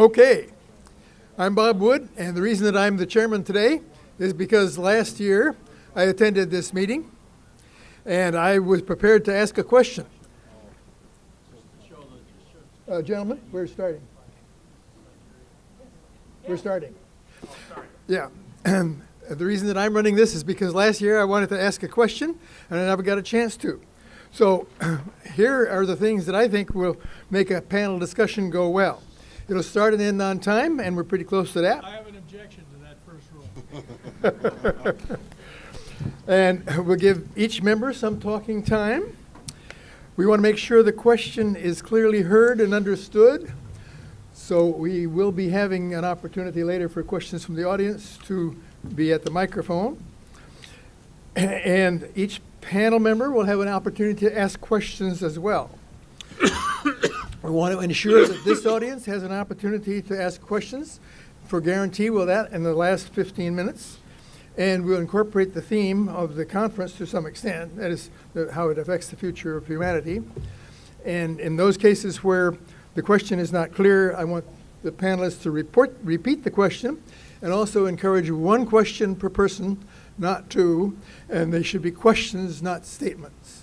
Okay, I'm Bob Wood, and the reason that I'm the chairman today is because last year I attended this meeting, and I was prepared to ask a question. Gentlemen, we're starting. We're starting. Yeah. And the reason that I'm running this is because last year I wanted to ask a question, and I never got a chance to. So here are the things that I think will make a panel discussion go well. It'll start and end on time, and we're pretty close to that. I have an objection to that first rule. And we'll give each member some talking time. We want to make sure the question is clearly heard and understood. So we will be having an opportunity later for questions from the audience to be at the microphone. And each panel member will have an opportunity to ask questions as well. We want to ensure that this audience has an opportunity to ask questions. For guarantee, we'll that in the last 15 minutes. And we'll incorporate the theme of the conference to some extent. That is how it affects the future of humanity. And in those cases where the question is not clear, I want the panelists to repeat the question, and also encourage one question per person, not two, and they should be questions, not statements.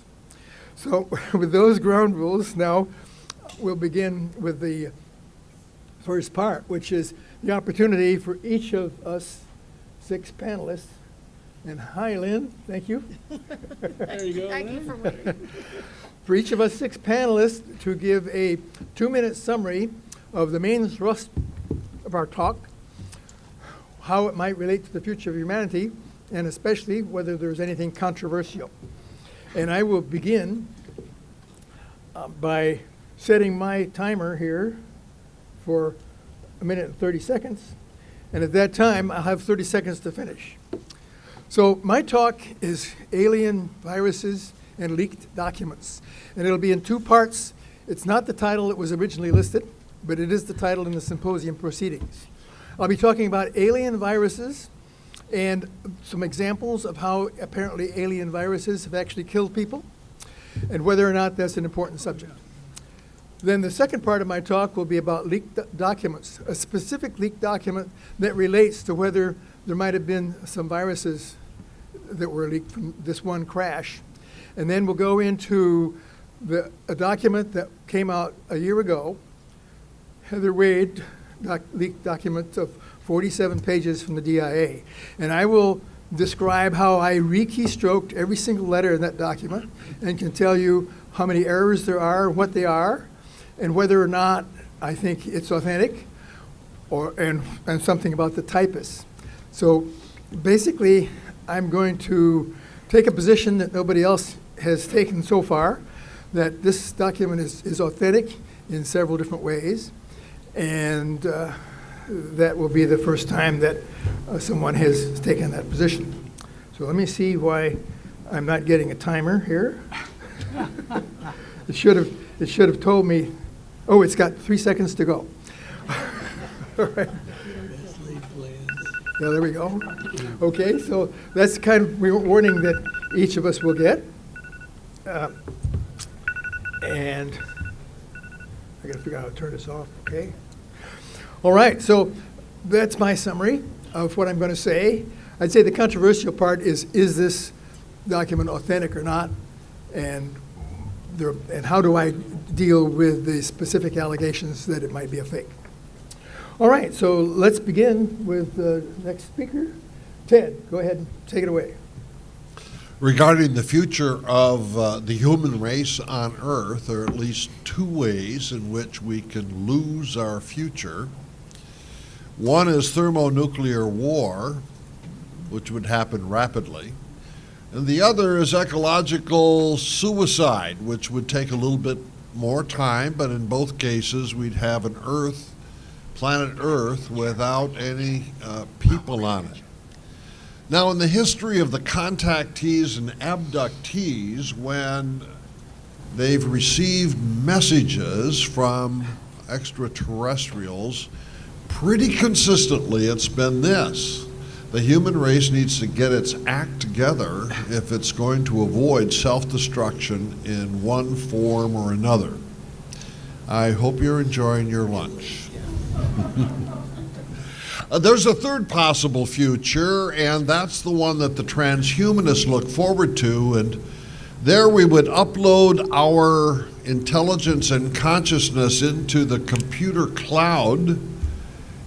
So with those ground rules, now we'll begin with the first part, which is the opportunity for each of us 6 panelists. And hi, Lynne, thank you. There you go. Thank you for waiting. For each of us 6 panelists to give a 2-minute summary of the main thrust of our talk, how it might relate to the future of humanity, and especially whether there's anything controversial. And I will begin by setting my timer here for 1 minute and 30 seconds. And at that time, I'll have 30 seconds to finish. So my talk is alien viruses and leaked documents. And it'll be in 2 parts. It's not the title that was originally listed, but it is the title in the symposium proceedings. I'll be talking about alien viruses and some examples of how apparently alien viruses have actually killed people, and whether or not that's an important subject. Then the second part of my talk will be about leaked documents, a specific leaked document that relates to whether there might have been some viruses that were leaked from this one crash. And then we'll go into a document that came out a year ago, Heather Wade leaked document of 47 pages from the DIA. And I will describe how I re-keystroked every single letter in that document and can tell you how many errors there are, what they are, and whether or not I think it's authentic, and something about the typists. So basically, I'm going to take a position that nobody else has taken so far, that this document is authentic in several different ways, and that will be the first time that someone has taken that position. So let me see why I'm not getting a timer here. It should have told me. Oh, it's got 3 seconds to go. All right. Yeah, there we go. Okay, so that's kind of warning that each of us will get. And I got to figure out how to turn this off, okay? All right, so that's my summary of what I'm going to say. I'd say the controversial part is this document authentic or not? And how do I deal with the specific allegations that it might be a fake? All right, so let's begin with the next speaker. Ted, go ahead and take it away. Regarding the future of the human race on Earth, there are at least 2 ways in which we can lose our future. One is thermonuclear war, which would happen rapidly. And the other is ecological suicide, which would take a little bit more time, but in both cases we'd have an Earth, planet Earth, without any people on it. Now, in the history of the contactees and abductees, when they've received messages from extraterrestrials, pretty consistently it's been this: the human race needs to get its act together if it's going to avoid self-destruction in one form or another. I hope you're enjoying your lunch. There's a third possible future, and that's the one that the transhumanists look forward to. And there we would upload our intelligence and consciousness into the computer cloud,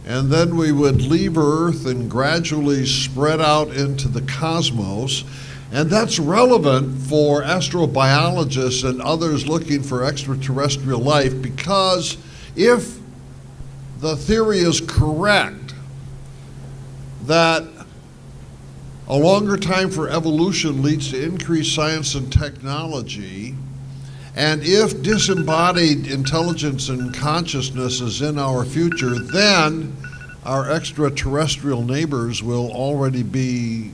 and then we would leave Earth and gradually spread out into the cosmos. And that's relevant for astrobiologists and others looking for extraterrestrial life, because if the theory is correct that a longer time for evolution leads to increased science and technology, and if disembodied intelligence and consciousness is in our future, then our extraterrestrial neighbors will already be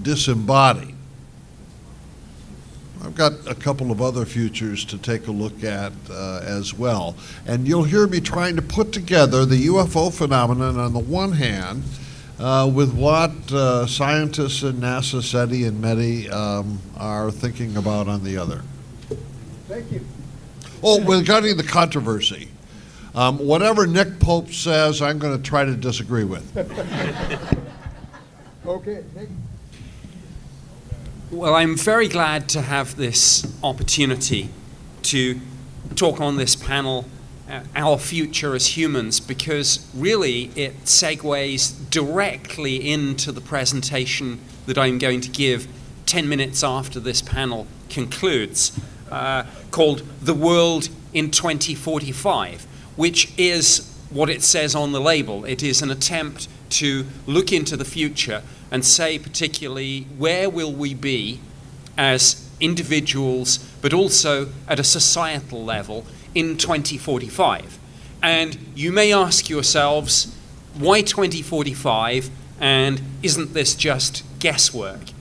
disembodied. I've got a couple of other futures to take a look at as well. And you'll hear me trying to put together the UFO phenomenon on the one hand with what scientists in NASA, SETI, and METI are thinking about on the other. Thank you. Oh, regarding the controversy, whatever Nick Pope says, I'm going to try to disagree with. Okay, Nick. Well, I'm very glad to have this opportunity to talk on this panel, Our Future as Humans, because really it segues directly into the presentation that I'm going to give 10 minutes after this panel concludes, called The World in 2045, which is what it says on the label. It is an attempt to look into the future and say particularly where will we be as individuals, but also at a societal level in 2045. And you may ask yourselves, why 2045, and isn't this just guesswork?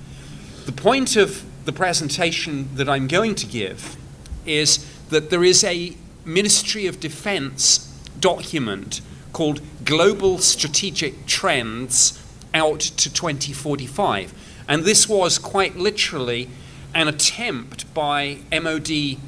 The point of the presentation that I'm going to give is that there is a Ministry of Defense document called Global Strategic Trends out to 2045. And this was quite literally an attempt by MOD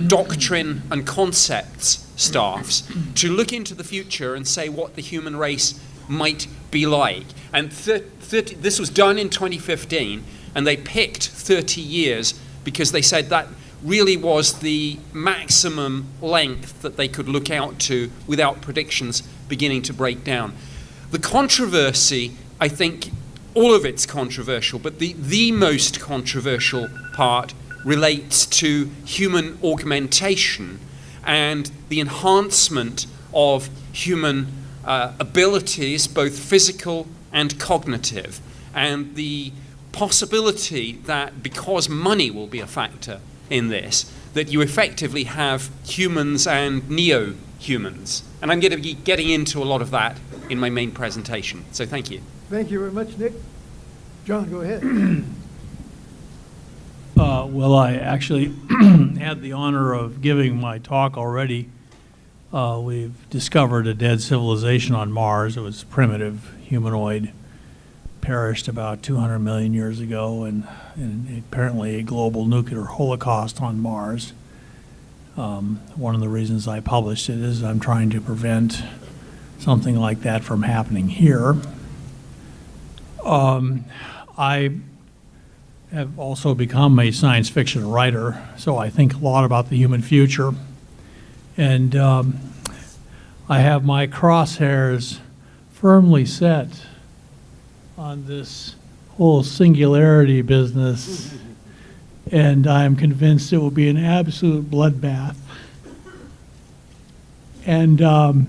doctrine and concepts staffs to look into the future and say what the human race might be like. And this was done in 2015, and they picked 30 years because they said that really was the maximum length that they could look out to without predictions beginning to break down. The controversy, I think all of it's controversial, but the most controversial part relates to human augmentation and the enhancement of human abilities, both physical and cognitive, and the possibility that because money will be a factor in this, that you effectively have humans and neo-humans. And I'm going to be getting into a lot of that in my main presentation. So thank you. Thank you very much, Nick. John, go ahead. Well, I actually had the honor of giving my talk already. We've discovered a dead civilization on Mars. It was primitive, humanoid, perished about 200 million years ago, and apparently a global nuclear holocaust on Mars. One of the reasons I published it is I'm trying to prevent something like that from happening here. I have also become a science fiction writer, so I think a lot about the human future. And I have my crosshairs firmly set on this whole singularity business, and I'm convinced it will be an absolute bloodbath. And the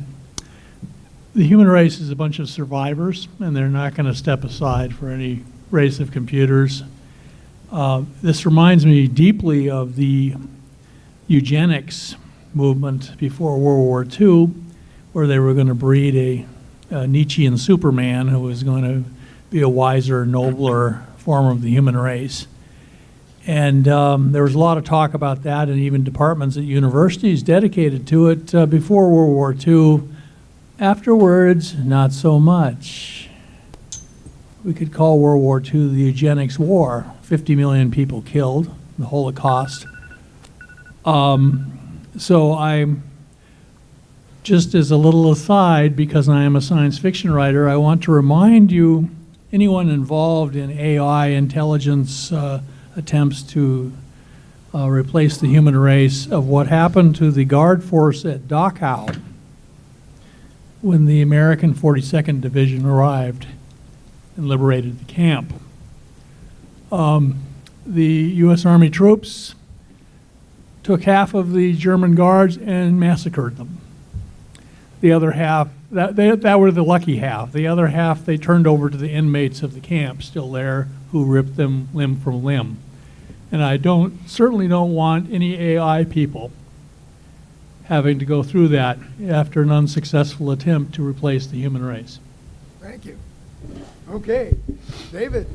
human race is a bunch of survivors, and they're not going to step aside for any race of computers. This reminds me deeply of the eugenics movement before World War II, where they were going to breed a Nietzschean Superman who was going to be a wiser, nobler form of the human race. And there was a lot of talk about that, and even departments at universities dedicated to it before World War II. Afterwards, not so much. We could call World War II the eugenics war. 50 million people killed, the Holocaust. So I'm just as a little aside, because I am a science fiction writer, I want to remind you, anyone involved in AI intelligence attempts to replace the human race, of what happened to the guard force at Dachau when the American 42nd Division arrived and liberated the camp. The U.S. Army troops took half of the German guards and massacred them. The other half, that were the lucky half. The other half they turned over to the inmates of the camp still there, who ripped them limb from limb. And I certainly don't want any AI people having to go through that after an unsuccessful attempt to replace the human race. Thank you. Okay, David.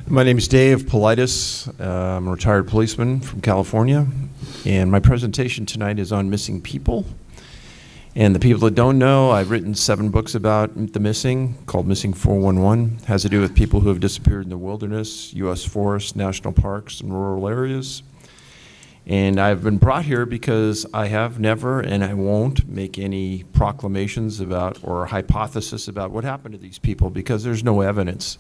My name is Dave Paulides. I'm a retired policeman from California, and my presentation tonight is on missing people. And the people that don't know, I've written 7 books about the missing, called Missing 411. It has to do with people who have disappeared in the wilderness, U.S. forests, national parks, and rural areas. And I've been brought here because I have never, and I won't, make any proclamations about or hypothesis about what happened to these people, because there's no evidence.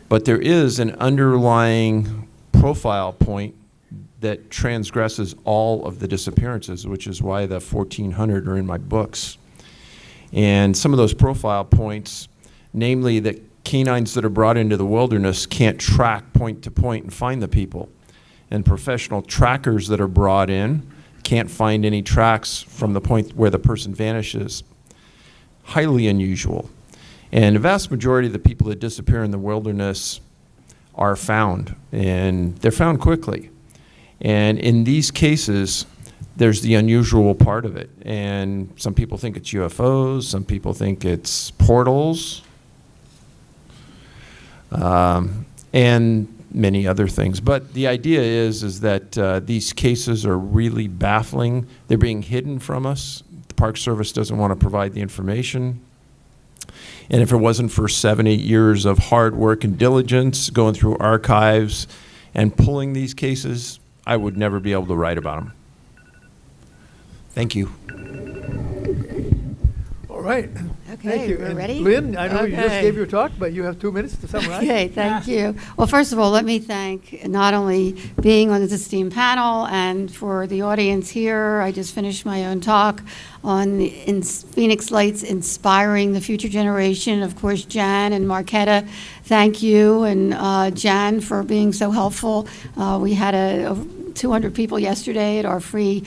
But there is an underlying profile point that transgresses all of the disappearances, which is why the 1,400 are in my books. And some of those profile points, namely that canines that are brought into the wilderness can't track point to point and find the people. And professional trackers that are brought in can't find any tracks from the point where the person vanishes. Highly unusual. And the vast majority of the people that disappear in the wilderness are found, and they're found quickly. And in these cases, there's the unusual part of it. And some people think it's UFOs, some people think it's portals, and many other things. But the idea is that these cases are really baffling. They're being hidden from us. The Park Service doesn't want to provide the information. And if it wasn't for 7, 8 years of hard work and diligence, going through archives and pulling these cases, I would never be able to write about them. Thank you. All right. Okay, Thank you. we're And ready? Lynn, I know you just Okay. gave your talk, but you have 2 minutes to summarize. Okay, thank you. Well, first of all, let me thank not only being on this esteemed panel and for the audience here. I just finished my own talk on Phoenix Lights Inspiring the Future Generation. Of course, Jan and Marquetta, thank you, and Jan for being so helpful. We had 200 people yesterday at our free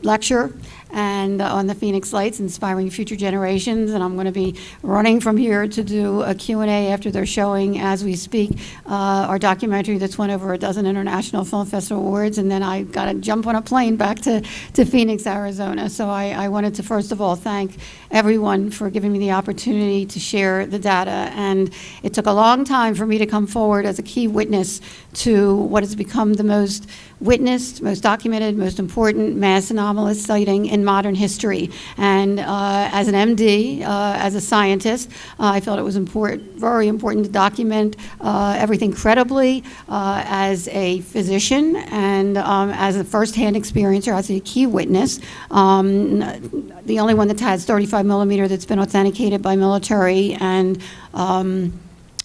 lecture and on the Phoenix Lights, Inspiring Future Generations, and I'm going to be running from here to do a Q&A after they're showing, as we speak, our documentary that's won over a dozen International Film Festival awards, and then I got to jump on a plane back to Phoenix, Arizona. So I wanted to, first of all, thank everyone for giving me the opportunity to share the data, and it took a long time for me to come forward as a key witness to what has become the most witnessed, most documented, most important mass anomalous sighting in modern history. And as an MD, as a scientist, I felt it was very important to document everything credibly. As a physician and as a first-hand experiencer, as a key witness, the only one that has 35 millimeter that's been authenticated by military and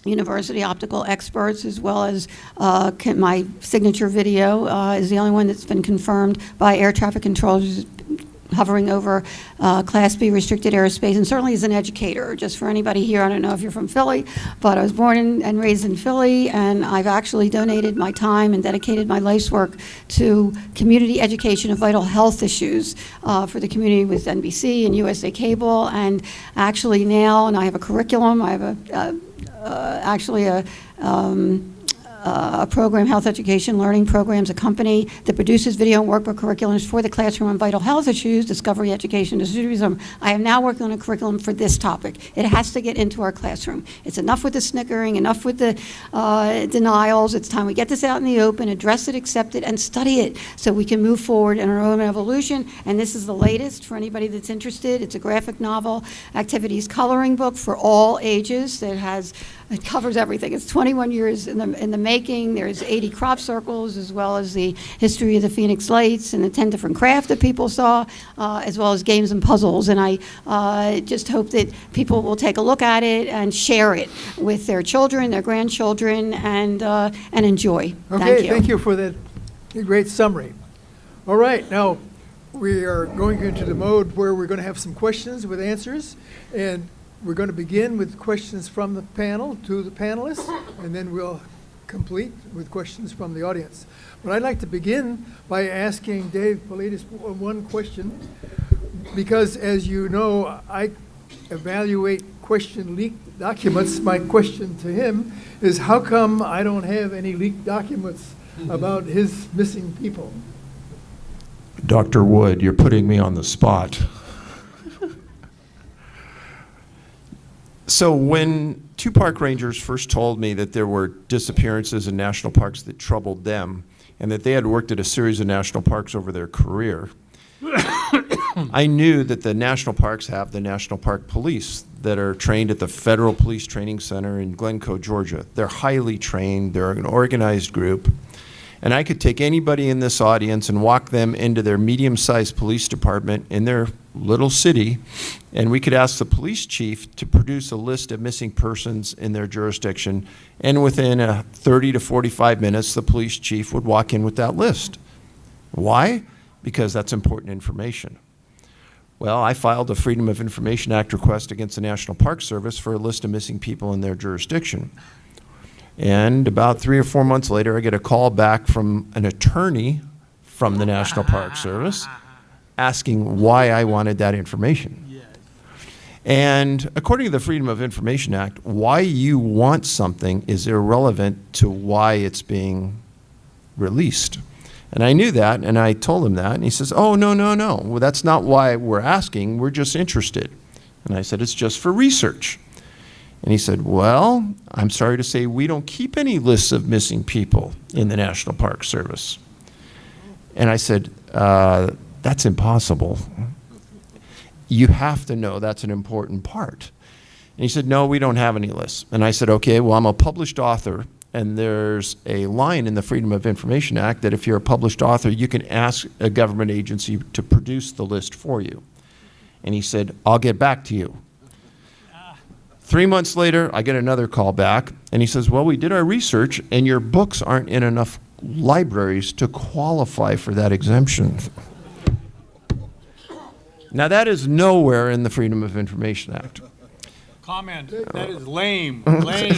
university optical experts, as well as my signature video is the only one that's been confirmed by air traffic controllers hovering over Class B restricted airspace, and certainly as an educator. Just for anybody here, I don't know if you're from Philly, but I was born and raised in Philly, and I've actually donated my time and dedicated my life's work to community education of vital health issues for the community with NBC and USA Cable, and actually now, and I have a curriculum, I have a program, Health Education Learning Programs, a company that produces video and workbook curriculums for the classroom on vital health issues, discovery, education, decisionism. I am now working on a curriculum for this topic. It has to get into our classroom. It's enough with the snickering, enough with the denials. It's time we get this out in the open, address it, accept it, and study it so we can move forward in our own evolution. And this is the latest for anybody that's interested. It's a graphic novel, activities coloring book for all ages that has it covers everything. It's 21 years in the making. There's 80 crop circles, as well as the history of the Phoenix Lights and the 10 different craft that people saw, as well as games and puzzles. And I just hope that people will take a look at it and share it with their children, their grandchildren, and enjoy. Okay, thank you for that great summary. All right, now we are going into the mode where we're going to have some questions with answers, and we're going to begin with questions from the panel to the panelists, and then we'll complete with questions from the audience. But I'd like to begin by asking Dave Paulides one question, because as you know, I evaluate question leaked documents. My question to him is, how come I don't have any leaked documents about his missing people? Dr. Wood, you're putting me on the spot. So when two park rangers first told me that there were disappearances in national parks that troubled them, and that they had worked at a series of national parks over their career, I knew that the national parks have the National Park Police that are trained at the Federal Police Training Center in Glencoe, Georgia. They're highly trained, they're an organized group, and I could take anybody in this audience and walk them into their medium-sized police department in their little city, and we could ask the police chief to produce a list of missing persons in their jurisdiction, and within 30 to 45 minutes, the police chief would walk in with that list. Why? Because that's important information. Well, I filed a Freedom of Information Act request against the National Park Service for a list of missing people in their jurisdiction. And about 3 or 4 months later, I get a call back from an attorney from the National Park Service asking why I wanted that information. Yes. And according to the Freedom of Information Act, why you want something is irrelevant to why it's being released. And I knew that, and I told him that, and he says, oh, no, well, that's not why we're asking, we're just interested. And I said, it's just for research. And he said, well, I'm sorry to say we don't keep any lists of missing people in the National Park Service. And I said, that's impossible. You have to know that's an important part. And he said, no, we don't have any lists. And I said, okay, well, I'm a published author, and there's a line in the Freedom of Information Act that if you're a published author, you can ask a government agency to produce the list for you. And he said, I'll get back to you. 3 months later, I get another call back, and he says, well, we did our research, and your books aren't in enough libraries to qualify for that exemption. Now, that is nowhere in the Freedom of Information Act. Comment, that is lame, lame.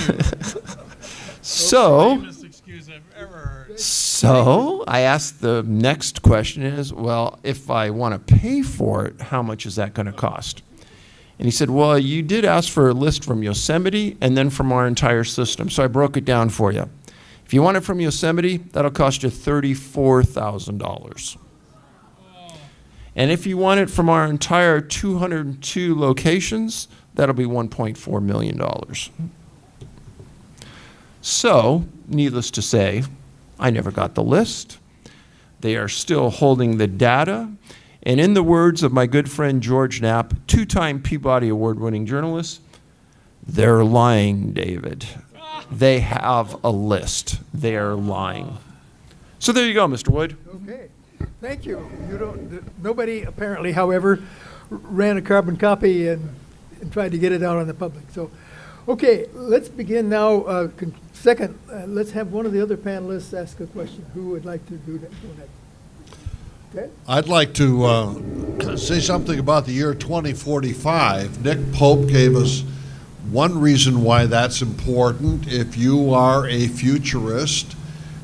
So, Lamest excuse I've ever heard. so I asked the next question is, well, if I want to pay for it, how much is that going to cost? And he said, well, you did ask for a list from Yosemite and then from our entire system. So I broke it down for you. If you want it from Yosemite, that'll cost you $34,000. And if you want it from our entire 202 locations, that'll be $1.4 million. So, needless to say, I never got the list. They are still holding the data. And in the words of my good friend George Knapp, 2-time Peabody Award-winning journalist, they're lying, David. They have a list. They're lying. So there you go, Mr. Wood. Okay, thank you. Nobody apparently, however, ran a carbon copy and tried to get it out on the public. So, okay, let's begin now. Second, let's have one of the other panelists ask a question. Who would like to do that? Go ahead. Okay. I'd like to say something about the year 2045. Nick Pope gave us one reason why that's important. If you are a futurist,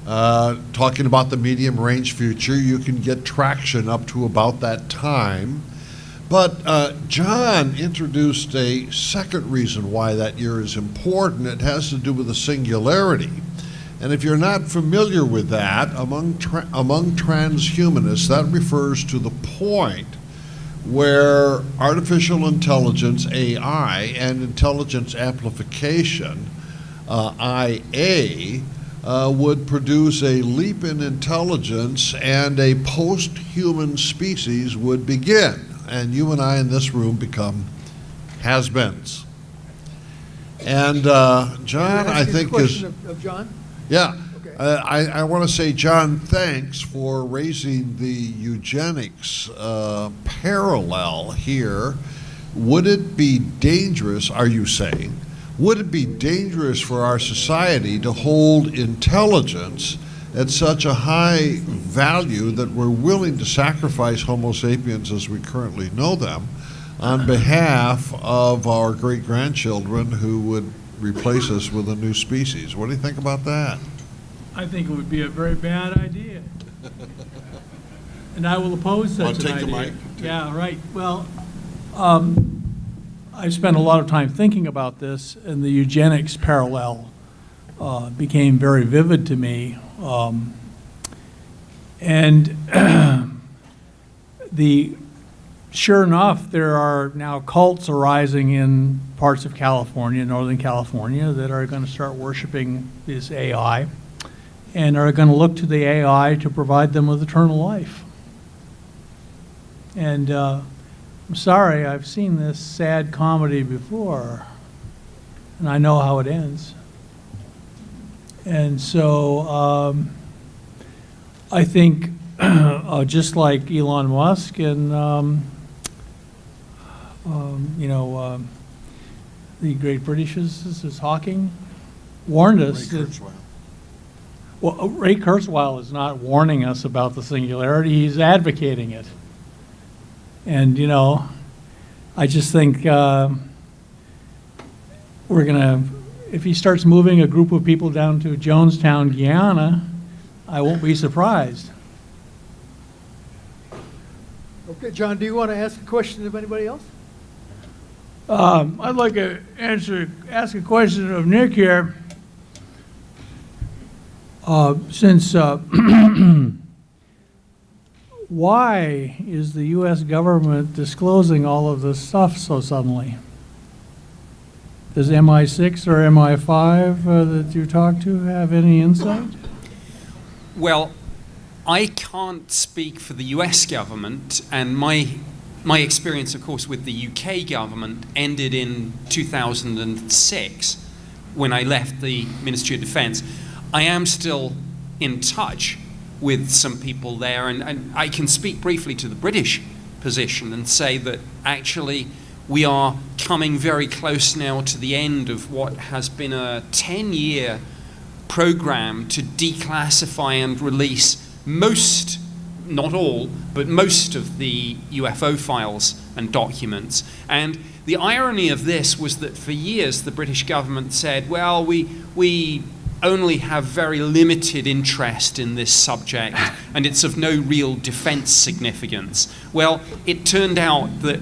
talking about the medium-range future, you can get traction up to about that time. But John introduced a second reason why that year is important. It has to do with the singularity. And if you're not familiar with that, among transhumanists, that refers to the point where artificial intelligence, AI, and intelligence amplification, IA, would produce a leap in intelligence and a post-human species would begin. And you and I in this room become has-beens. And John, Can I ask you a think question is, of John? yeah. Okay. I want to say, John, thanks for raising the eugenics parallel here. Would it be dangerous, are you saying, would it be dangerous for our society to hold intelligence at such a high value that we're willing to sacrifice Homo sapiens as we currently know them on behalf of our great-grandchildren who would replace us with a new species? What do you think about that? I think it would be a very bad idea. And I will oppose such Want to an take the idea. mic? Yeah, right. Well, I spent a lot of time thinking about this, and the eugenics parallel became very vivid to me. Sure enough, there are now cults arising in parts of California, Northern California, that are going to start worshiping this AI and are going to look to the AI to provide them with eternal life. And I'm sorry, I've seen this sad comedy before, and I know how it ends. And so I think just like Elon Musk and the great British physicist Hawking warned us that, well, Ray Kurzweil is not warning us about the singularity, he's advocating it. And, I just think we're going to, if he starts moving a group of people down to Jonestown, Guyana, I won't be surprised. Okay, John, do you want to ask a question of anybody else? I'd like to ask a question of Nick here. Since why is the U.S. government disclosing all of this stuff so suddenly? Does MI6 or MI5 that you talked to have any insight? Well, I can't speak for the US government, and my experience, of course, with the UK government ended in 2006 when I left the Ministry of Defence. I am still in touch with some people there, and I can speak briefly to the British position and say that actually we are coming very close now to the end of what has been a 10-year program to declassify and release most, not all, but most of the UFO files and documents. And the irony of this was that for years the British government said, well, we only have very limited interest in this subject and it's of no real defense significance. Well, it turned out that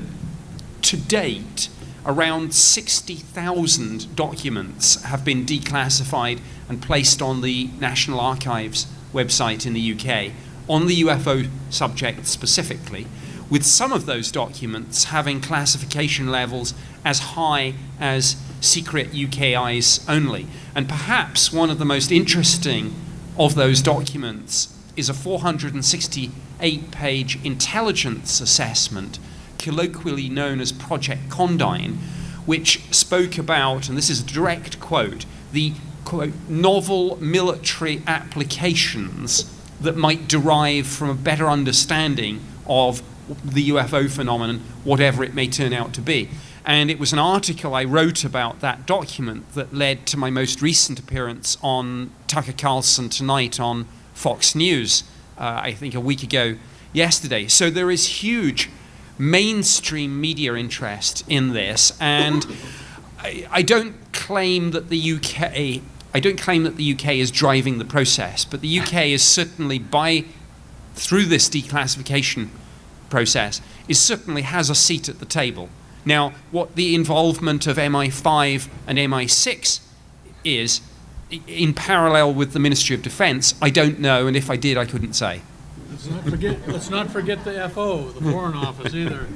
to date, around 60,000 documents have been declassified and placed on the National Archives website in the UK on the UFO subject specifically, with some of those documents having classification levels as high as secret UK eyes only. And perhaps one of the most interesting of those documents is a 468-page intelligence assessment, colloquially known as Project Condign, which spoke about, and this is a direct quote, the quote, novel military applications that might derive from a better understanding of the UFO phenomenon, whatever it may turn out to be. And it was an article I wrote about that document that led to my most recent appearance on Tucker Carlson Tonight on Fox News, I think a week ago yesterday. So there is huge mainstream media interest in this, and I don't claim that the UK is driving the process, but the UK is certainly through this declassification process, certainly has a seat at the table. Now, what the involvement of MI5 and MI6 is, in parallel with the Ministry of Defence, I don't know, and if I did, I couldn't say. Let's not forget the FO, the Foreign Office, either.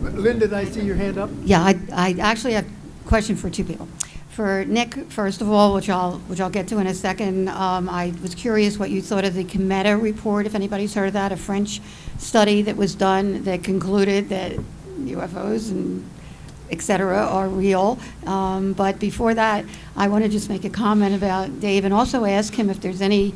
Lynne, did I see your hand up? Yeah, I actually have a question for two people. For Nick, first of all, which I'll get to in a second, I was curious what you thought of the Cometa report, if anybody's heard of that, a French study that was done that concluded that UFOs and et cetera, are real. But before that, I want to just make a comment about Dave and also ask him if there's any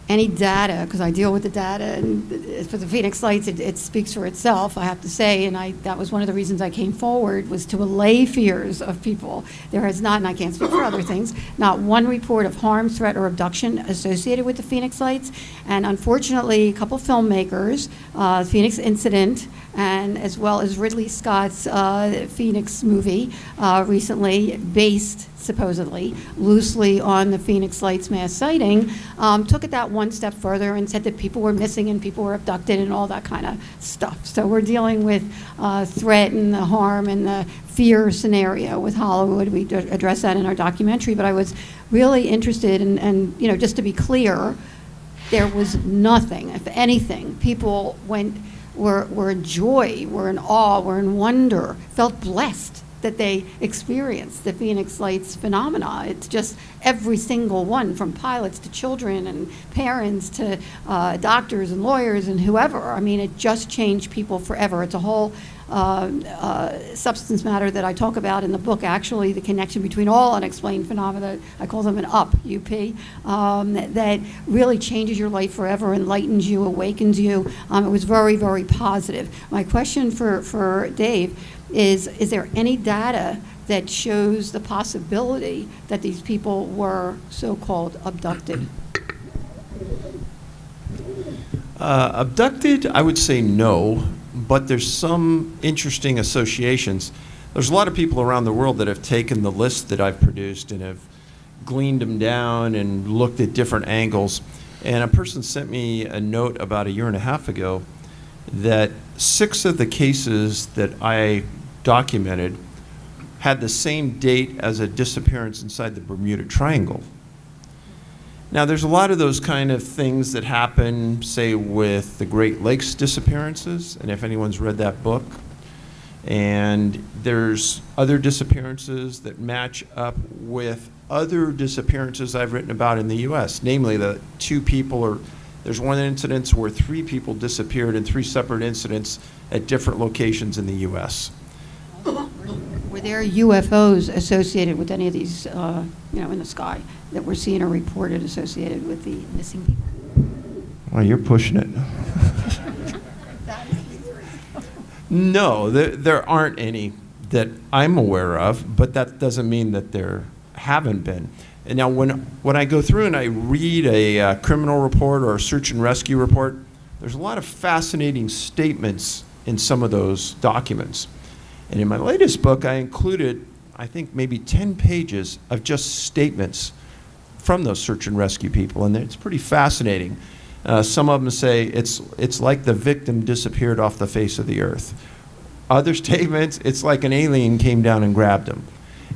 data, because I deal with the data, and for the Phoenix Lights, it speaks for itself, I have to say, and that was one of the reasons I came forward, was to allay fears of people. There has not, and I can't speak for other things, not one report of harm, threat, or abduction associated with the Phoenix Lights, and unfortunately, a couple filmmakers, Phoenix Incident, and as well as Ridley Scott's Phoenix movie, recently based, supposedly, loosely on the Phoenix Lights mass sighting, took it that one step further and said that people were missing and people were abducted and all that kind of stuff. So we're dealing with threat and the harm and the fear scenario with Hollywood. We address that in our documentary, but I was really interested in, and you know, just to be clear, there was nothing, if anything. People were in joy, were in awe, were in wonder, felt blessed that they experienced the Phoenix Lights phenomena. It's just every single one, from pilots to children and parents to doctors and lawyers and whoever. I mean, it just changed people forever. It's a whole substance matter that I talk about in the book, actually, the connection between all unexplained phenomena. I call them an UP, that really changes your life forever, enlightens you, awakens you. It was very, very positive. My question for Dave is there any data that shows the possibility that these people were so-called abducted? Abducted, I would say no, but there's some interesting associations. There's a lot of people around the world that have taken the list that I've produced and have gleaned them down and looked at different angles. And a person sent me a note about a year and a half ago that 6 of the cases that I documented had the same date as a disappearance inside the Bermuda Triangle. Now, there's a lot of those kind of things that happen, say, with the Great Lakes disappearances, and if anyone's read that book, and there's other disappearances that match up with other disappearances I've written about in the U.S., namely the 2 people, or there's one incident where 3 people disappeared in 3 separate incidents at different locations in the U.S. Were there UFOs associated with any of these, in the sky that were seen or reported associated with the missing people? Well, you're pushing it. No, there aren't any that I'm aware of, but that doesn't mean that there haven't been. And now when I go through and I read a criminal report or a search and rescue report, there's a lot of fascinating statements in some of those documents. And in my latest book, I included, I think, maybe 10 pages of just statements from those search and rescue people, and it's pretty fascinating. Some of them say it's like the victim disappeared off the face of the earth. Other statements, it's like an alien came down and grabbed them.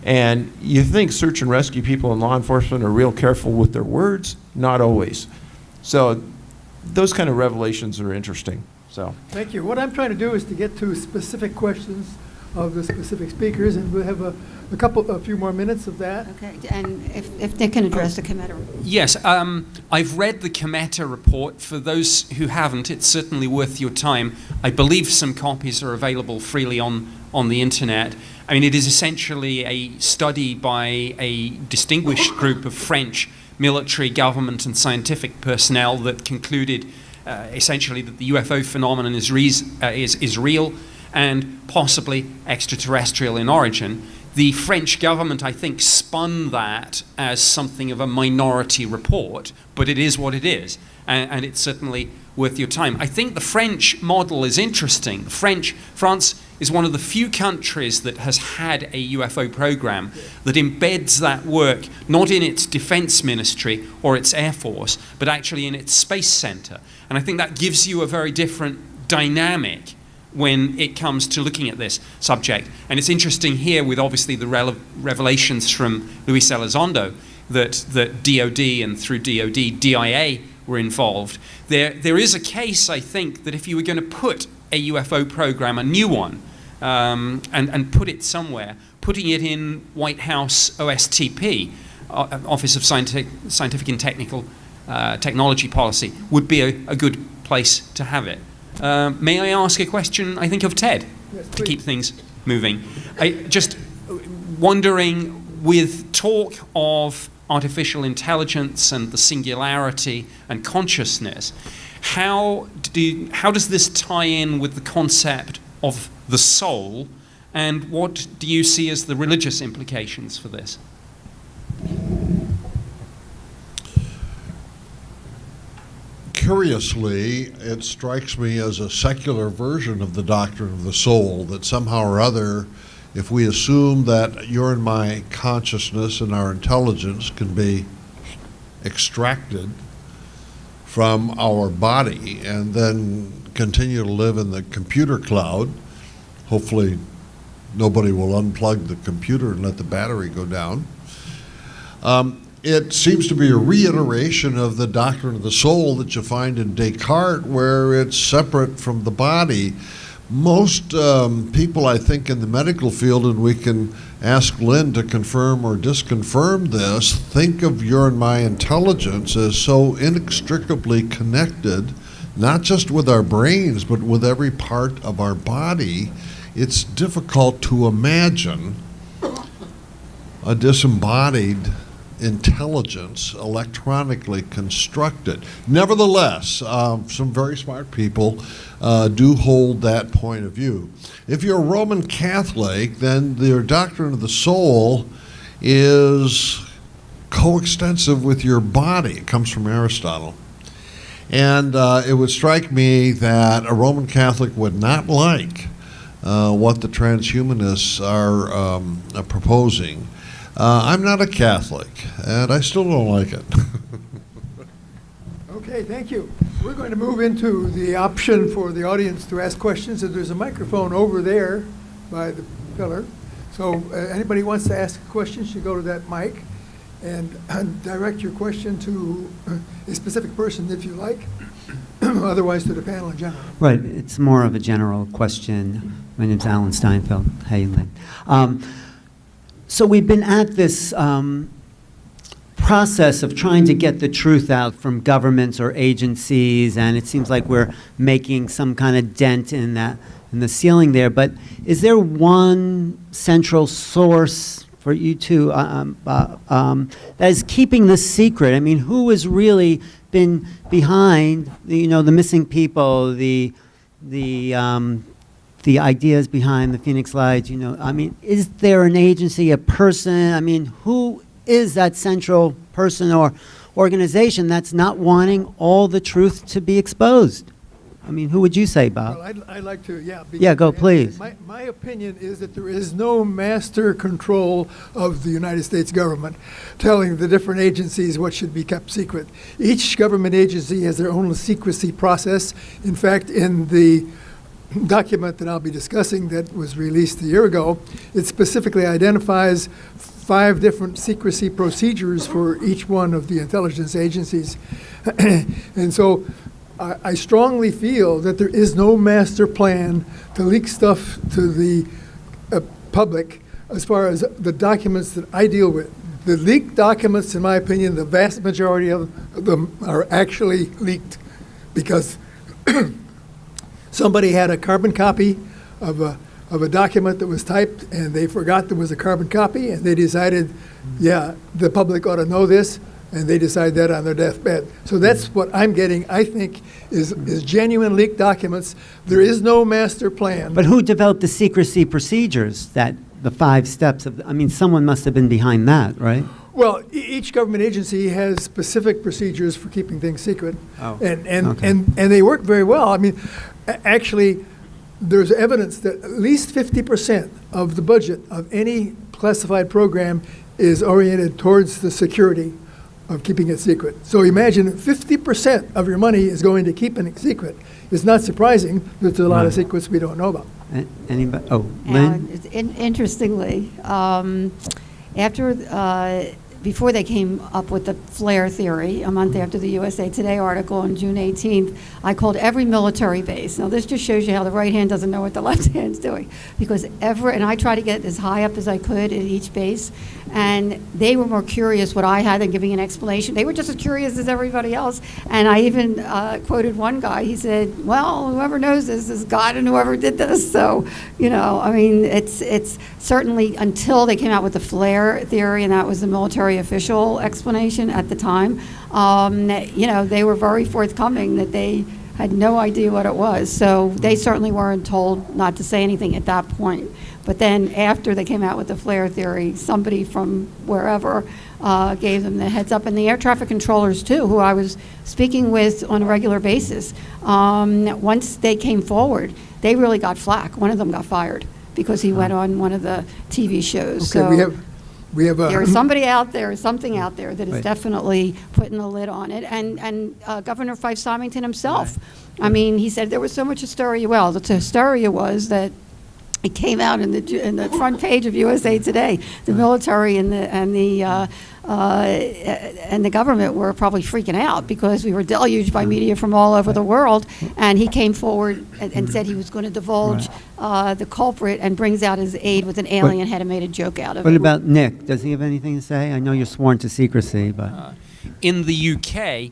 And you think search and rescue people and law enforcement are real careful with their words? Not always. So those kind of revelations are interesting. So Thank you. What I'm trying to do is to get to specific questions of the specific speakers, and we'll have a few more minutes of that. Okay, and if they can address the Cometa report. Yes, I've read the Cometa report. For those who haven't, it's certainly worth your time. I believe some copies are available freely on the internet. I mean, it is essentially a study by a distinguished group of French military, government, and scientific personnel that concluded essentially that the UFO phenomenon is real and possibly extraterrestrial in origin. The French government, I think, spun that as something of a minority report, but it is what it is, and it's certainly worth your time. I think the French model is interesting. France is one of the few countries that has had a UFO program that embeds that work not in its defense ministry or its air force, but actually in its space center. And I think that gives you a very different dynamic when it comes to looking at this subject. And it's interesting here with obviously the revelations from Luis Elizondo that DOD and through DOD, DIA were involved. There is a case, I think, that if you were going to put a UFO program, a new one, and put it somewhere, putting it in White House OSTP, Office of Scientific and Technology Policy, would be a good place to have it. May I ask a question, I think, of Ted? Yes, to keep please. things moving. I just wondering, with talk of artificial intelligence and the singularity and consciousness, how does this tie in with the concept of the soul, and what do you see as the religious implications for this? Curiously, it strikes me as a secular version of the doctrine of the soul, that somehow or other, if we assume that your and my consciousness and our intelligence can be extracted from our body and then continue to live in the computer cloud, hopefully nobody will unplug the computer and let the battery go down. It seems to be a reiteration of the doctrine of the soul that you find in Descartes, where it's separate from the body. Most people, I think, in the medical field, and we can ask Lynne to confirm or disconfirm this, think of your and my intelligence as so inextricably connected, not just with our brains, but with every part of our body. It's difficult to imagine a disembodied intelligence electronically constructed. Nevertheless, some very smart people do hold that point of view. If you're a Roman Catholic, then their doctrine of the soul is coextensive with your body. It comes from Aristotle. And it would strike me that a Roman Catholic would not like what the transhumanists are proposing. I'm not a Catholic, and I still don't like it. Okay, thank you. We're going to move into the option for the audience to ask questions. And there's a microphone over there by the pillar. So anybody wants to ask a question should go to that mic and direct your question to a specific person if you like, otherwise to the panel in general. Right, it's more of a general question. My name's Alan Steinfeld. Hey, Lynne. So we've been at this process of trying to get the truth out from governments or agencies, and it seems like we're making some kind of dent in the ceiling there. But is there one central source for you two that is keeping this secret? I mean, who has really been behind the missing people, the ideas behind the Phoenix Lights? I mean, is there an agency, a person? I mean, who is that central person or organization that's not wanting all the truth to be exposed? I mean, who would you say, Bob? Well, I'd like to, yeah. Yeah, go, please. My opinion is that there is no master control of the United States government telling the different agencies what should be kept secret. Each government agency has their own secrecy process. In fact, in the document that I'll be discussing that was released a year ago, it specifically identifies 5 different secrecy procedures for each one of the intelligence agencies. And so I strongly feel that there is no master plan to leak stuff to the public as far as the documents that I deal with. The leaked documents, in my opinion, the vast majority of them are actually leaked because somebody had a carbon copy of a document that was typed, and they forgot there was a carbon copy, and they decided, yeah, the public ought to know this, and they decide that on their deathbed. So that's what I'm getting, I think, is genuine leaked documents. There is no master plan. But who developed the secrecy procedures, that the 5 steps of, I mean, someone must have been behind that, right? Well, each government agency has specific procedures for keeping things secret, and Okay. they work very well. I mean, actually, there's evidence that at least 50% of the budget of any classified program is oriented towards the security of keeping it secret. So imagine 50% of your money is going to keeping it secret. It's not surprising that there's a lot of Right. secrets we don't know about. Anybody? Oh, Lynne? Interestingly, before they came up with the flare theory, a month after the USA Today article on June 18th, I called every military base. Now, this just shows you how the right hand doesn't know what the left hand's doing. Because and I try to get as high up as I could at each base, and they were more curious what I had than giving an explanation. They were just as curious as everybody else. And I even quoted one guy. He said, well, whoever knows this is God and whoever did this. So, you know, I mean, it's certainly until they came out with the flare theory, and that was the military official explanation at the time, you know, they were very forthcoming that they had no idea what it was. So they certainly weren't told not to say anything at that point. But then after they came out with the flare theory, somebody from wherever gave them the heads up. And the air traffic controllers, too, who I was speaking with on a regular basis, once they came forward, they really got flack. One of them got fired because he went on one of the TV shows. Okay, So we have a. there is somebody out there, something out there that is Right. definitely putting the lid on it. And Governor Fife-Symington himself, I mean, he said there was so much hysteria. Well, the hysteria was that it came out in the front page of USA Today. The military and the government were probably freaking out because we were deluged by media from all over the world. And he came forward and said he was going to divulge the culprit, and brings out his aide with an alien head and made a joke out of it. What about Nick? Does he have anything to say? I know you're sworn to secrecy, but In the UK,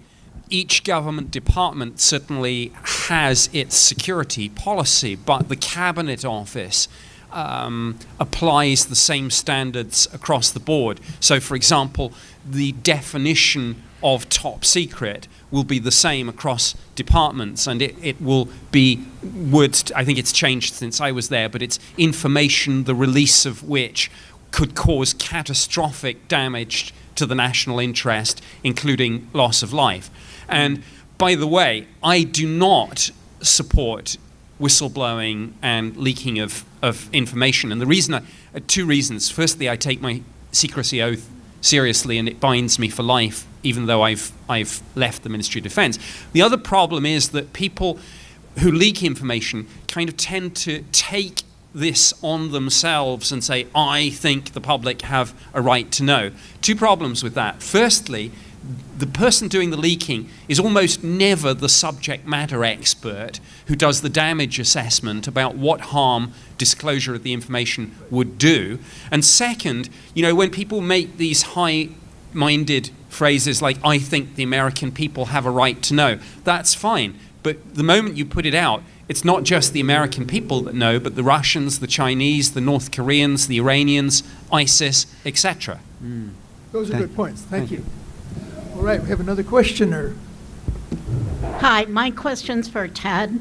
each government department certainly has its security policy, but the Cabinet Office applies the same standards across the board. So, for example, the definition of top secret will be the same across departments, and it will be words, I think it's changed since I was there, but it's information the release of which could cause catastrophic damage to the national interest, including loss of life. And by the way, I do not support whistleblowing and leaking of information. And the reason, two reasons. Firstly, I take my secrecy oath seriously, and it binds me for life, even though I've left the Ministry of Defense. The other problem is that people who leak information kind of tend to take this on themselves and say, I think the public have a right to know. Two problems with that. Firstly, the person doing the leaking is almost never the subject matter expert who does the damage assessment about what harm disclosure of the information would do. And second, you know, when people make these high-minded phrases like, I think the American people have a right to know, that's fine. But the moment you put it out, it's not just the American people that know, but the Russians, the Chinese, the North Koreans, the Iranians, ISIS, etc. Those are good points. Thank you. All right, we have another questioner. Hi, my question's for Ted.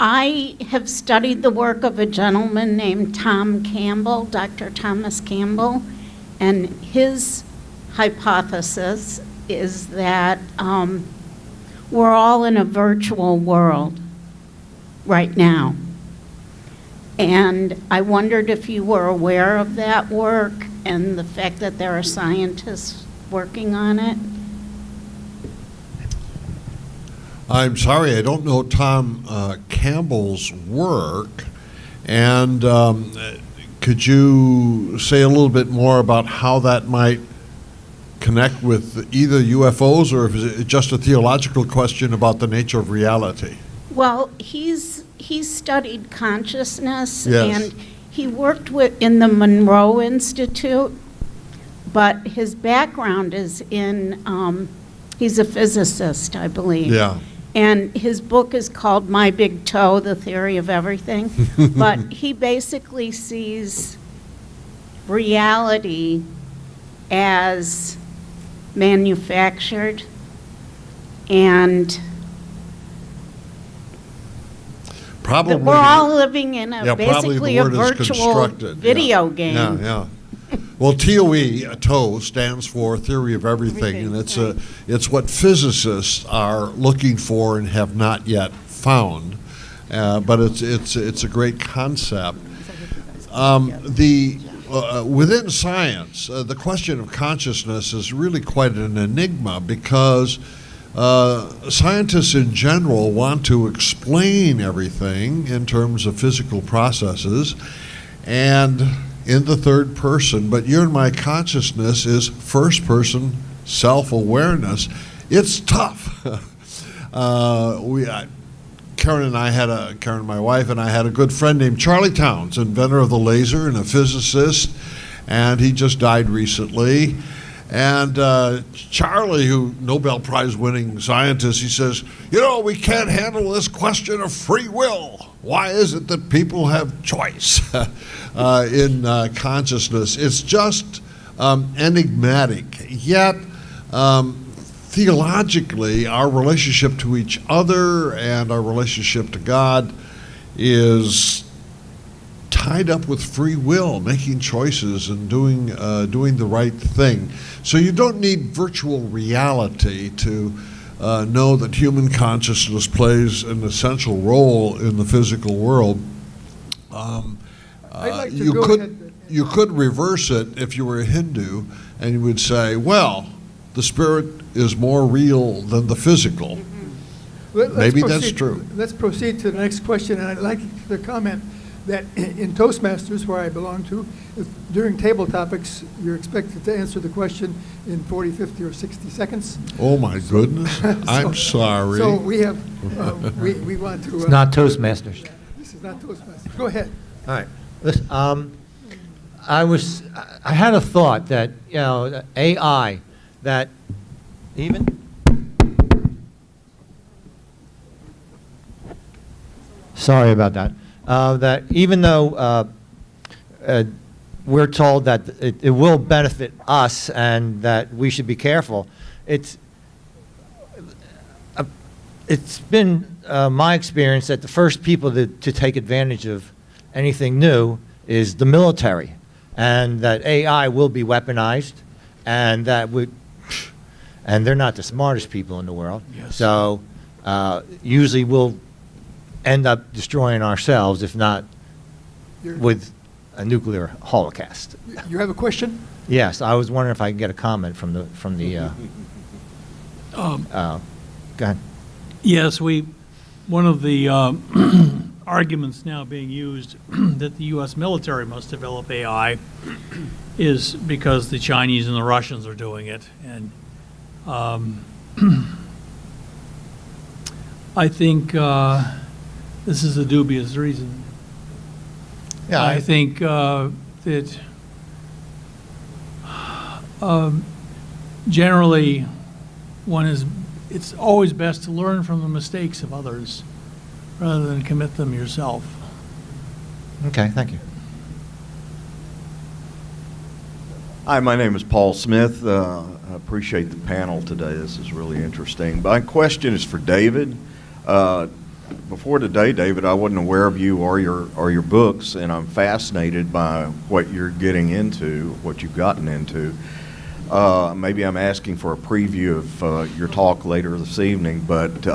I have studied the work of a gentleman named Tom Campbell, Dr. Thomas Campbell, and his hypothesis is that we're all in a virtual world right now. And I wondered if you were aware of that work and the fact that there are scientists working on it. I'm sorry, I don't know Tom Campbell's work. And could you say a little bit more about how that might connect with either UFOs, or is it just a theological question about the nature of reality? Well, he's studied consciousness, Yes. and he worked in the Monroe Institute, but his background is in, he's a physicist, I believe. Yeah. And his book is called My Big Toe, The Theory of Everything. But he basically sees reality as manufactured, and Probably. we're all living in a Probably basically the a word is virtual constructed. video game. Yeah. Well, TOE stands for Theory of Everything, and it's what physicists are looking for and have not yet found. But it's a great concept. Within science, the question of consciousness is really quite an enigma, because scientists in general want to explain everything in terms of physical processes and in the third person, but your and my consciousness is first person self-awareness. It's tough. Karen, my wife, and I had a good friend named Charlie Towns, inventor of the laser and a physicist, and he just died recently. And Charlie, who Nobel Prize winning scientist, he says, we can't handle this question of free will. Why is it that people have choice in consciousness? It's just enigmatic. Yet, theologically, our relationship to each other and our relationship to God is tied up with free will, making choices and doing the right thing. So you don't need virtual reality to know that human consciousness plays an essential role in the physical world. I'd like to go ahead. You could reverse it if you were a Hindu, and you would say, well, the spirit is more real than the physical. Maybe that's true. Let's proceed to the next question, and I'd like to comment that in Toastmasters, where I belong to, during table topics, you're expected to answer the question in 40, 50, or 60 seconds. Oh, my goodness. I'm sorry. So we have, we want to... It's not Toastmasters. This is not Toastmasters. Go ahead. All right. Listen, I had a thought that, AI, that even... Sorry about that. That even though we're told that it will benefit us and that we should be careful, it's been my experience that the first people to take advantage of anything new is the military, and that AI will be weaponized, and and they're not the smartest people in the world. Yes. So usually we'll end up destroying ourselves, if not with a nuclear holocaust. You have a question? Yes, I was wondering if I could get a comment from the go ahead. Yes, one of the arguments now being used that the U.S. military must develop AI is because the Chinese and the Russians are doing it. And I think this is a dubious reason. Yeah, I think that generally it's always best to learn from the mistakes of others rather than commit them yourself. Okay, thank you. Hi, my name is Paul Smith. I appreciate the panel today. This is really interesting. My question is for David. Before today, David, I wasn't aware of you or your books, and I'm fascinated by what you're getting into, what you've gotten into. Maybe I'm asking for a preview of your talk later this evening, but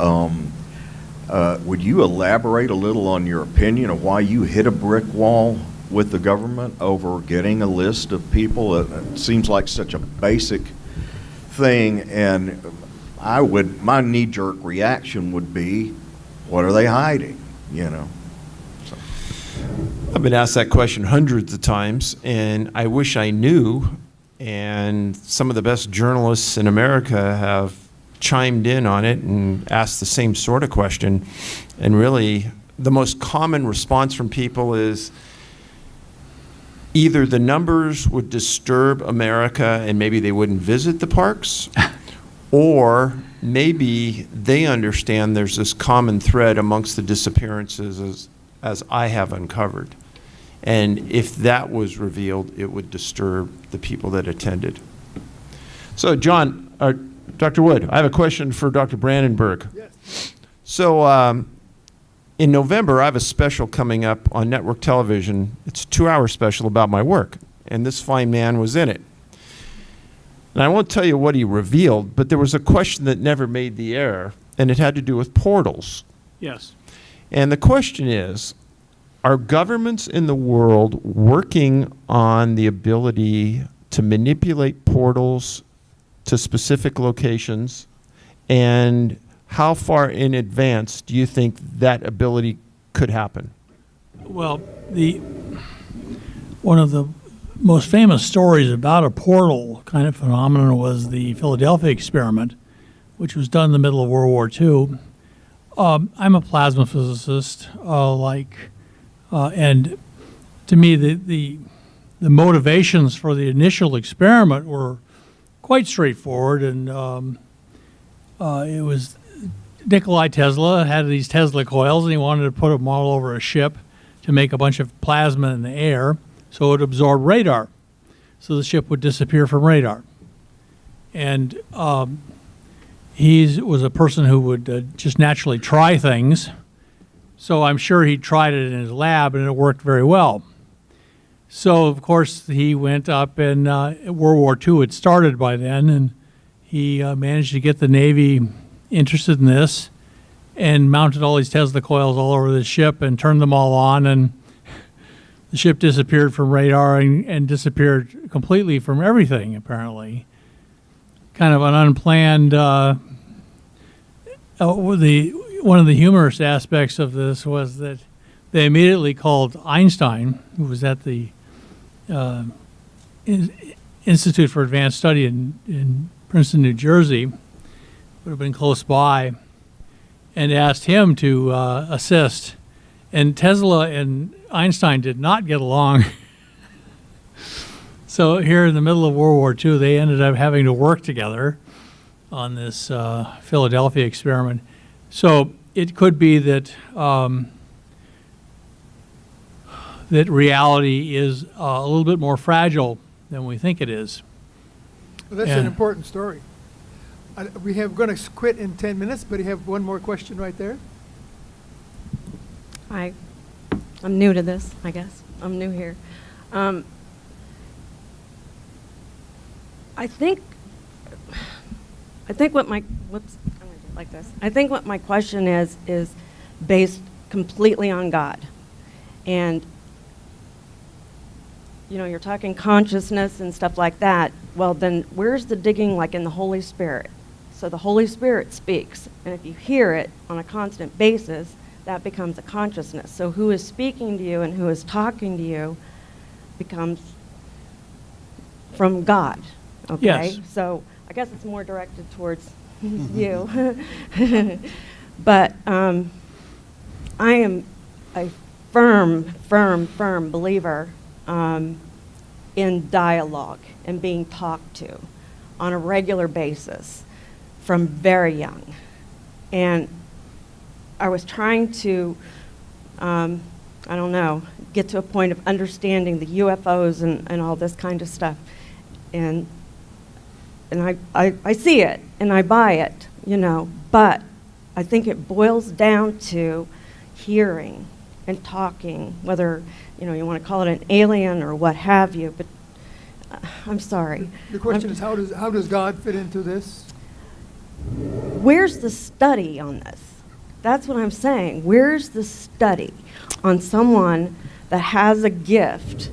would you elaborate a little on your opinion of why you hit a brick wall with the government over getting a list of people? It seems like such a basic thing, and my knee-jerk reaction would be, what are they hiding, So. I've been asked that question hundreds of times, and I wish I knew. And some of the best journalists in America have chimed in on it and asked the same sort of question. And really, the most common response from people is either the numbers would disturb America and maybe they wouldn't visit the parks, or maybe they understand there's this common thread amongst the disappearances as I have uncovered. And if that was revealed, it would disturb the people that attended. So, Dr. Wood, I have a question for Dr. Brandenburg. Yes. So, in November, I have a special coming up on network television. It's a 2-hour special about my work, and this fine man was in it. And I won't tell you what he revealed, but there was a question that never made the air, and it had to do with portals. Yes. And the question is, are governments in the world working on the ability to manipulate portals to specific locations? And how far in advance do you think that ability could happen? Well, one of the most famous stories about a portal kind of phenomenon was the Philadelphia experiment, which was done in the middle of World War II. I'm a plasma physicist, and to me, the motivations for the initial experiment were quite straightforward, and it was Nikolai Tesla had these Tesla coils, and he wanted to put them all over a ship to make a bunch of plasma in the air so it would absorb radar, so the ship would disappear from radar. And he was a person who would just naturally try things, so I'm sure he tried it in his lab, and it worked very well. So, of course, he went up, and World War II had started by then, and he managed to get the Navy interested in this and mounted all these Tesla coils all over the ship and turned them all on, and the ship disappeared from radar and disappeared completely from everything, apparently. Kind of an unplanned, one of the humorous aspects of this was that they immediately called Einstein, who was at the Institute for Advanced Study in Princeton, New Jersey, would have been close by, and asked him to assist. And Tesla and Einstein did not get along. So here in the middle of World War II, they ended up having to work together on this Philadelphia experiment. So it could be that that reality is a little bit more fragile than we think it is. Well, that's an important story. We have going to quit in 10 minutes, but you have one more question right there. I'm new to this, I guess. I'm new here. I think what my I'm gonna do it like this. I think what my question is based completely on God, and you're talking consciousness and stuff like that. Well, then where's the digging, like in the Holy Spirit? So the Holy Spirit speaks, and if you hear it on a constant basis, that becomes a consciousness. So who is speaking to you and who is talking to you becomes from God. Okay? Yes. So I guess it's more directed towards you. But I am a firm believer in dialogue and being talked to on a regular basis from very young. And I was trying to, get to a point of understanding the UFOs and all this kind of stuff. And I see it and I buy it, but I think it boils down to hearing and talking, whether, you want to call it an alien or what have you, but I'm sorry. The question is, how does God fit into this? Where's the study on this? That's what I'm saying. Where's the study on someone that has a gift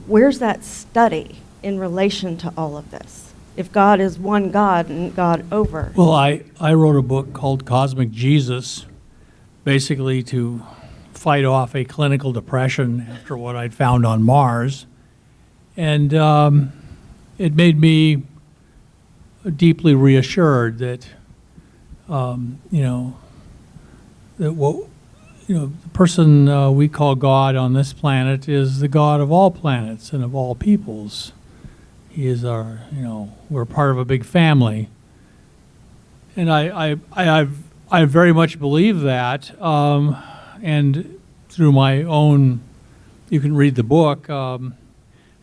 where's that study in relation to all of this? If God is one God and God over. Well, I wrote a book called Cosmic Jesus, basically to fight off a clinical depression after what I'd found on Mars. And it made me deeply reassured that, the person we call God on this planet is the God of all planets and of all peoples. He is our, we're part of a big family. And I very much believe that. And through my own, you can read the book,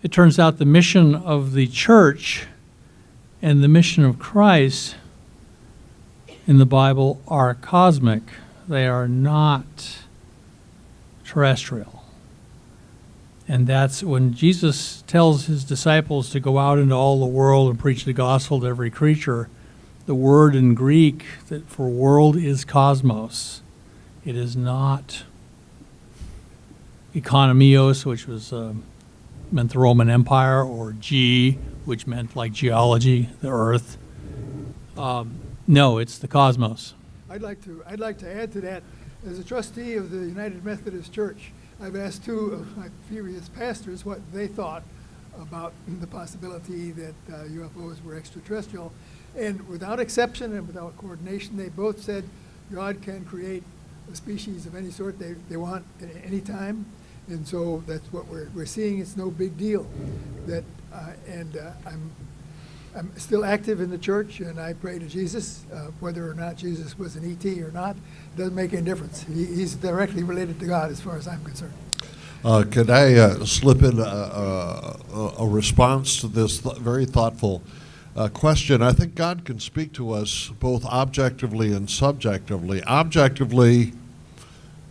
it turns out the mission of the church and the mission of Christ in the Bible are cosmic. They are not terrestrial. And that's when Jesus tells his disciples to go out into all the world and preach the gospel to every creature. The word in Greek for world is cosmos. It is not economios, which meant the Roman Empire, or which meant like geology, the earth. No, it's the cosmos. I'd like to add to that. As a trustee of the United Methodist Church, I've asked two of my previous pastors what they thought about the possibility that UFOs were extraterrestrial, And without exception and without coordination, they both said God can create a species of any sort they want at any time. And so that's what we're seeing. It's no big deal. I'm still active in the church, and I pray to Jesus. Whether or not Jesus was an ET or not, it doesn't make any difference. He's directly related to God as far as I'm concerned. Could I slip in a response to this very thoughtful question? I think God can speak to us both objectively and subjectively. Objectively,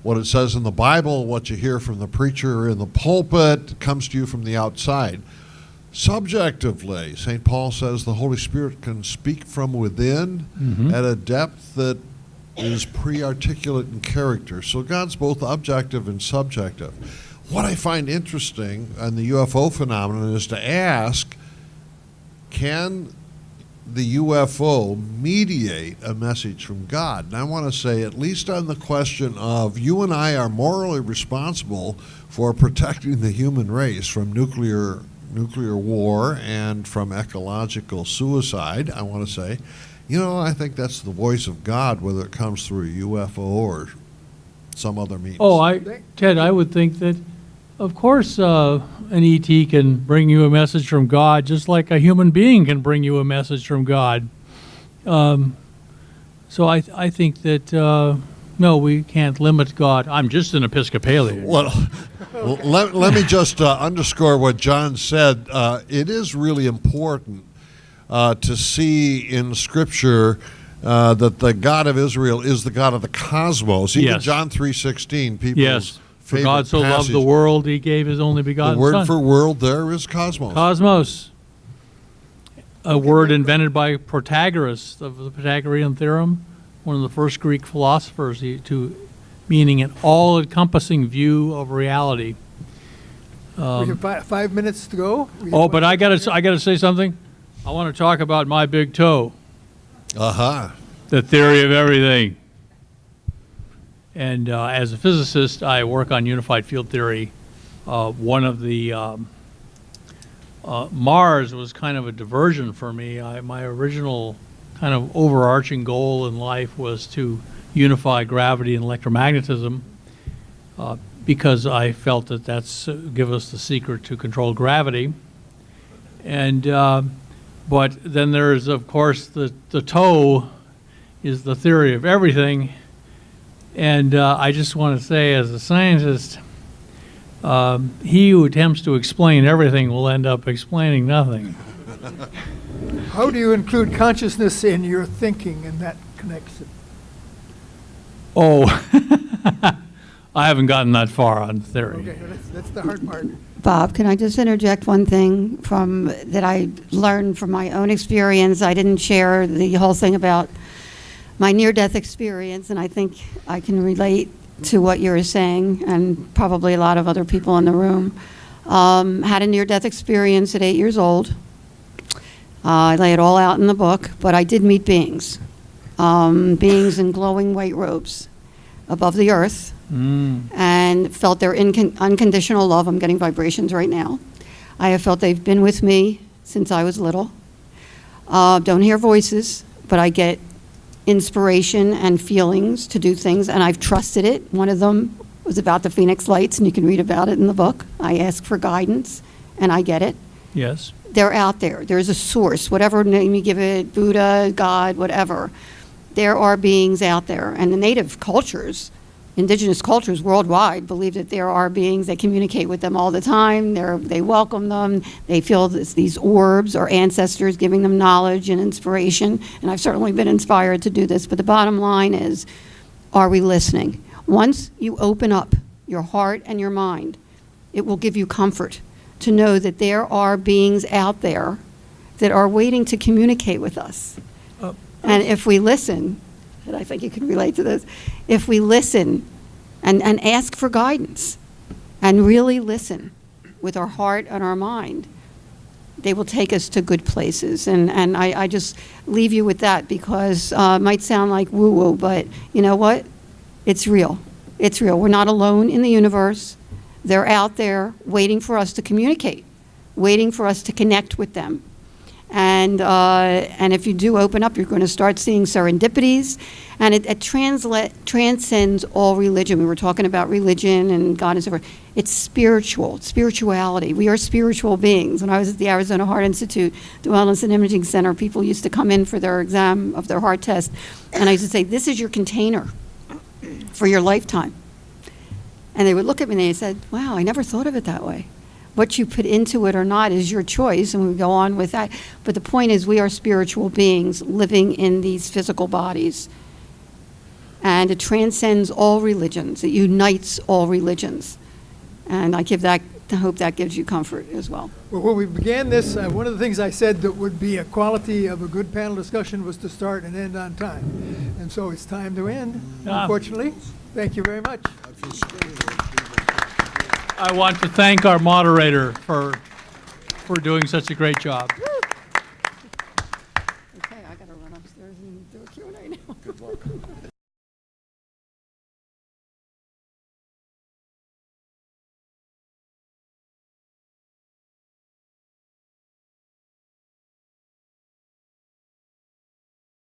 what it says in the Bible, what you hear from the preacher in the pulpit, comes to you from the outside. Subjectively, St. Paul says the Holy Spirit can speak from within at a depth that is pre-articulate in character. So God's both objective and subjective. What I find interesting in the UFO phenomenon is to ask, can the UFO mediate a message from God? And I want to say, at least on the question of you and I are morally responsible for protecting the human race from nuclear war and from ecological suicide, I want to say, I think that's the voice of God, whether it comes through a UFO or some other means. Ted, I would think that, of course, an ET can bring you a message from God, just like a human being can bring you a message from God. So I think that, no, we can't limit God. I'm just an Episcopalian. Well, let me just underscore what John said. It is really important to see in Scripture that the God of Israel is the God of the cosmos. Even Yes. John 3:16, people's Yes. For favorite God so loved passage. the world, he gave his only begotten The word Son. for world there is cosmos. Cosmos. A word invented by Protagoras of the Pythagorean theorem, one of the first Greek philosophers, meaning an all-encompassing view of reality. We have 5 minutes to go. But I gotta say something. I want to talk about my big toe, the theory of everything. And as a physicist, I work on unified field theory. One of the Mars was kind of a diversion for me. My original kind of overarching goal in life was to unify gravity and electromagnetism because I felt that that's give us the secret to control gravity. And but then there's, of course, the toe is the theory of everything. And I just want to say, as a scientist, he who attempts to explain everything will end up explaining nothing. How do you include consciousness in your thinking, and that connects it? I haven't gotten that far on theory. Okay, that's the hard part. Bob, can I just interject one thing that I learned from my own experience? I didn't share the whole thing about my near-death experience, and I think I can relate to what you were saying, and probably a lot of other people in the room. Had a near-death experience at 8 years old. I lay it all out in the book, but I did meet beings. Beings in glowing white robes above the earth, and felt their unconditional love. I'm getting vibrations right now. I have felt they've been with me since I was little. Don't hear voices, but I get inspiration and feelings to do things, and I've trusted it. One of them was about the Phoenix Lights, and you can read about it in the book. I ask for guidance, and I get it. Yes. They're out there. There's a source, whatever name you give it, Buddha, God, whatever. There are beings out there, and the native cultures, indigenous cultures worldwide, believe that there are beings that communicate with them all the time. They welcome them. They feel these orbs or ancestors giving them knowledge and inspiration, and I've certainly been inspired to do this, but the bottom line is, are we listening? Once you open up your heart and your mind, it will give you comfort to know that there are beings out there that are waiting to communicate with us. And if we listen, and I think you can relate to this, if we listen and ask for guidance and really listen with our heart and our mind, they will take us to good places. And I just leave you with that because it might sound like woo-woo, but you know what? It's real. It's real. We're not alone in the universe. They're out there waiting for us to communicate, waiting for us to connect with them. And if you do open up, you're going to start seeing serendipities, and it transcends all religion. We were talking about religion and God and so forth. It's spirituality. We are spiritual beings. When I was at the Arizona Heart Institute, the Wellness and Imaging Center, people used to come in for their exam of their heart test, and I used to say, this is your container for your lifetime. And they would look at me and they said, wow, I never thought of it that way. What you put into it or not is your choice, and we go on with that. But the point is, we are spiritual beings living in these physical bodies. And it transcends all religions. It unites all religions. And I hope that gives you comfort as well. Well, when we began this, one of the things I said that would be a quality of a good panel discussion was to start and end on time. And so it's time to end, unfortunately. Thank you very much. I want to thank our moderator for doing such a great job. Okay, I got to run upstairs and do a Q&A now. Good luck.